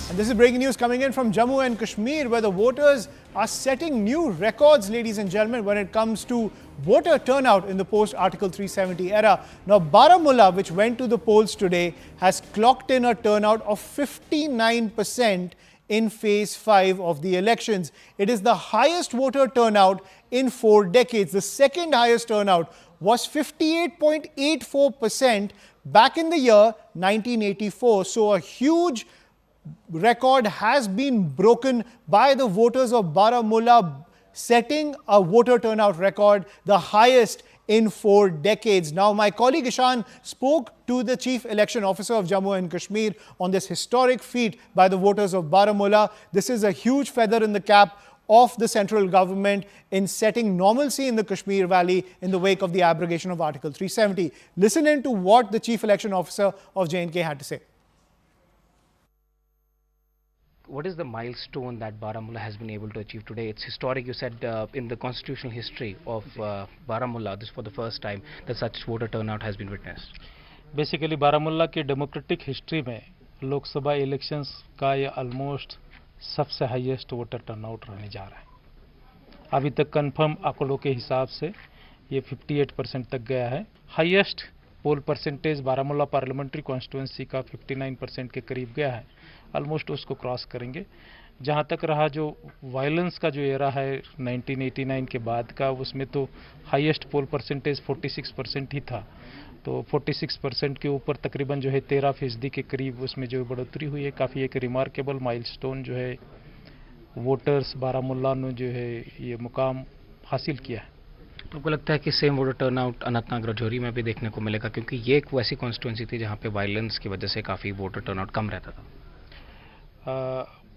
And this is breaking news coming in from Jammu and Kashmir, where the voters are setting new records, ladies and gentlemen, when it comes to voter turnout in the post-Article 370 era. Now, Baramulla, which went to the polls today, has clocked in a turnout of 59% in Phase 5 of the elections. It is the highest voter turnout in 4 decades. The second highest turnout was 58.84% back in the year 1984. So a huge record has been broken by the voters of Baramulla, setting a voter turnout record, the highest in 4 decades. Now, my colleague Ishan spoke to the Chief Election Officer of Jammu and Kashmir on this historic feat by the voters of Baramulla. This is a huge feather in the cap of the central government in setting normalcy in the Kashmir Valley in the wake of the abrogation of Article 370. Listen in to what the Chief Election Officer of J&K had to say. What is the milestone that Baramulla has been able to achieve today? It's historic. You said in the constitutional history of Baramulla, this for the first time that such voter turnout has been witnessed. Basically Baramulla की democratic history में Lok Sabha elections का ये almost सबसे highest voter turnout रहने जा रहा है. अभी तक कंफर्म आंकड़ों के हिसाब से ये 58% तक गया है. हाईएस्ट पोल परसेंटेज बारामुल्ला पार्लियामेंट्री कॉन्स्टिट्यूंसी का 59% के करीब गया है. ऑलमोस्ट उसको क्रॉस करेंगे. जहाँ तक रहा जो वायलेंस का जो एरा है 1989 के बाद का, उसमें तो हाईएस्ट पोल परसेंटेज 46% ही था. तो 46% के ऊपर तकरीबन जो है 13% के करीब उसमें जो बढ़ोतरी हुई है. काफ़ी एक रिमार्केबल माइलस्टोन जो है वोटर्स बारामुल्ला ने जो है ये मुकाम हासिल किया है. तो आपको लगता है कि same voter turnout Anantnag Rajouri में भी देखने को मिलेगा, क्योंकि ये एक वैसी कॉन्स्टिट्यूंसी थी जहाँ पे वायलेंस की वजह से काफ़ी वोटर टर्नआउट कम रहता था.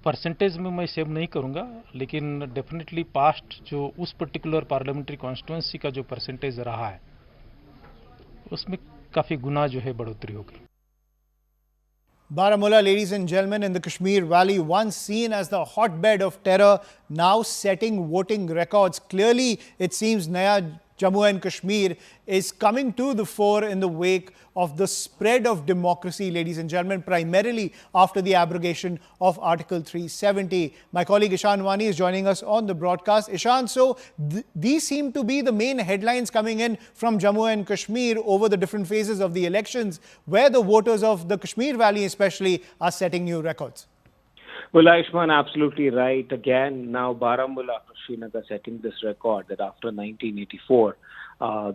परसेंटेज में मैं सेव नहीं करूंगा, लेकिन डेफिनेटली पास्ट जो उस पर्टिकुलर पार्लियामेंट्री कॉन्स्टिट्यूंसी का जो परसेंटेज रहा है उसमें काफ़ी गुना जो है बढ़ोतरी होगी. Baramulla, ladies and gentlemen, in the Kashmir Valley, once seen as the hotbed of terror, now setting voting records. Clearly, it seems Naya Jammu and Kashmir is coming to the fore in the wake of the spread of democracy, ladies and gentlemen, primarily after the abrogation of Article 370. My colleague Ishan Wani is joining us on the broadcast. Ishan, so these seem to be the main headlines coming in from Jammu and Kashmir over the different phases of the elections, where the voters of the Kashmir Valley especially are setting new records. Well, Aishman, absolutely right. Again, now Baramulla, Srinagar setting this record that after 1984,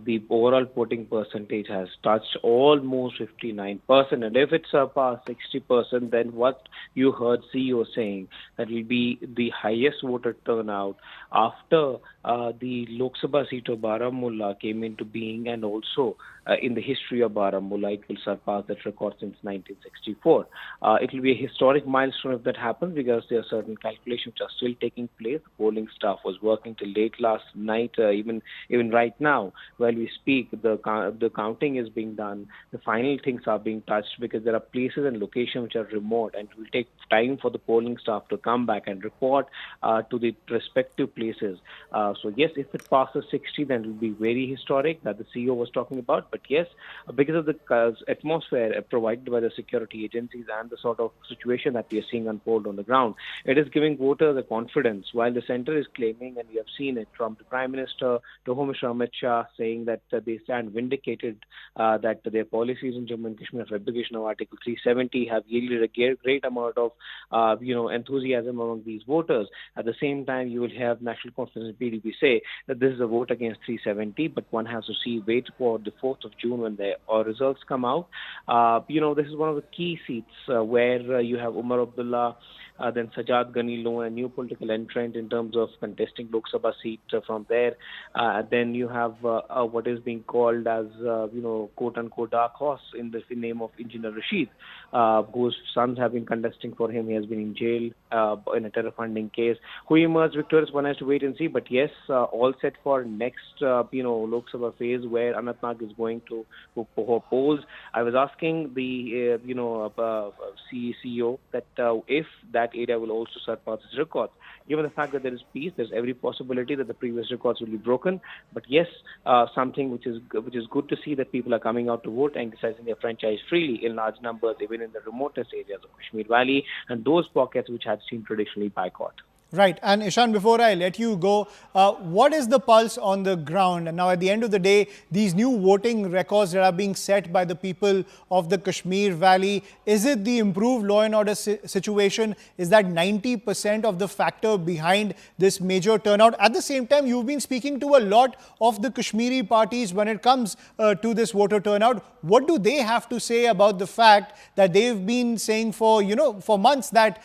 the overall voting percentage has touched almost 59%. And if it surpassed 60%, then what you heard CEO saying, that will be the highest voter turnout after the Lok Sabha seat of Baramulla came into being, and also in the history of Baramulla, it will surpass that record since 1964. It will be a historic milestone if that happens, because there are certain calculations which are still taking place. The polling staff was working till late last night, even right now. While we speak, the counting is being done. The final things are being touched, because there are places and locations which are remote, and it will take time for the polling staff to come back and report to the respective places. So yes, if it passes 60, then it will be very historic that the CEO was talking about. But yes, because of the atmosphere provided by the security agencies and the sort of situation that we are seeing unfold on the ground, it is giving voters a confidence. While the center is claiming, and we have seen it from the Prime Minister to Home Minister Amit Shah, saying that they stand vindicated, that their policies in Jammu and Kashmir of abrogation of Article 370 have yielded a great amount of enthusiasm among these voters. At the same time, you will have National Conference and PDP say that this is a vote against 370, but one has to wait for the 4th of June when the results come out. This is one of the key seats where you have Umar Abdullah, then Sajjad Ghani Loan, a new political entrant in terms of contesting Lok Sabha seat from there. Then you have what is being called as, quote-unquote dark horse in the name of Engineer Rashid, whose sons have been contesting for him. He has been in jail in a terror funding case. Who emerged victorious, one has to wait and see. But yes, all set for next, Lok Sabha phase, where Anantnag is going to polls. I was asking the, CEO that if that area will also surpass its records. Given the fact that there is peace, there's every possibility that the previous records will be broken. But yes, something which is good to see, that people are coming out to vote and exercising their franchise freely in large numbers, even in the remotest areas of Kashmir Valley and those pockets which have seen traditionally boycott. Right. And Ishan, before I let you go, what is the pulse on the ground? And now, at the end of the day, these new voting records that are being set by the people of the Kashmir Valley, is it the improved law and order situation? Is that 90% of the factor behind this major turnout? At the same time, you've been speaking to a lot of the Kashmiri parties when it comes to this voter turnout. What do they have to say about the fact that they've been saying for months that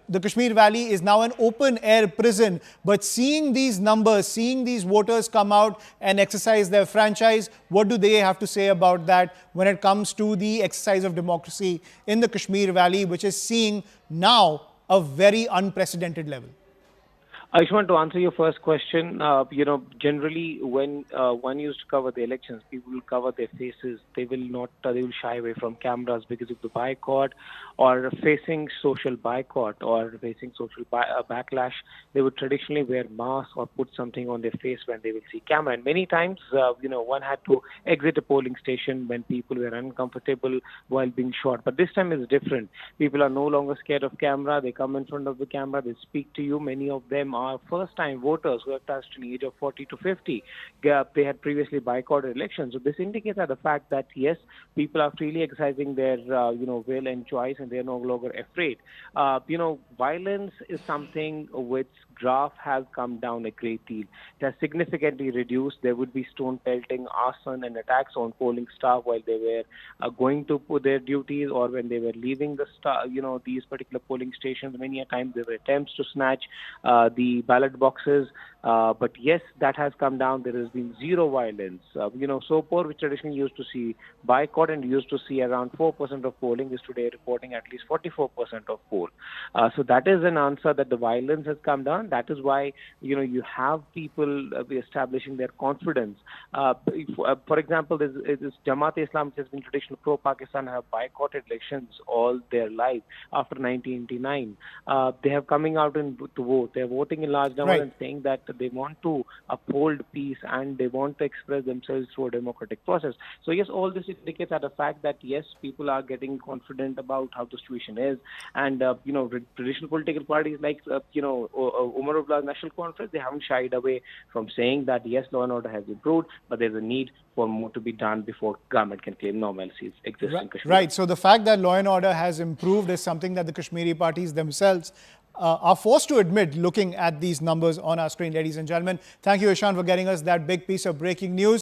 the Kashmir Valley is now an open-air prison, but seeing these numbers, seeing these voters come out and exercise their franchise, what do they have to say about that when it comes to the exercise of democracy in the Kashmir Valley, which is seeing now a very unprecedented level? Ayushman, to answer your first question, generally when one used to cover the elections, people will cover their faces. They will not. They will shy away from cameras because of the boycott, or facing social boycott, or facing social backlash. They would traditionally wear masks or put something on their face when they will see camera. And many times, one had to exit a polling station when people were uncomfortable while being shot. But this time is different. People are no longer scared of camera. They come in front of the camera. They speak to you. Many of them are first-time voters who have touched an age of 40 to 50. They had previously boycotted elections. So this indicates the fact that, yes, people are freely exercising their, will and choice, and they are no longer afraid. Violence is something which graph has come down a great deal. It has significantly reduced. There would be stone pelting, arson, and attacks on polling staff while they were going to their duties, or when they were leaving these particular polling stations. Many a time there were attempts to snatch the ballot boxes. But yes, that has come down. There has been zero violence. Sopore, which traditionally used to see boycott and used to see around 4% of polling, is today reporting at least 44% of poll. So that is an answer that the violence has come down. That is why you have people establishing their confidence. For example, this Jamaat-e-Islam, which has been traditional pro-Pakistan, have boycotted elections all their life after 1989. They have coming out to vote. They are voting in large numbers, Right, and saying that they want to uphold peace and they want to express themselves through a democratic process. So yes, all this indicates the fact that yes, people are getting confident about how the situation is, and traditional political parties like Umar Abdullah National Conference, they haven't shied away from saying that yes, law and order has improved, but there's a need for more to be done before government can claim normalcy exists in Kashmir. Right. So the fact that law and order has improved is something that the Kashmiri parties themselves are forced to admit, looking at these numbers on our screen, ladies and gentlemen. Thank you, Ishan, for getting us that big piece of breaking news.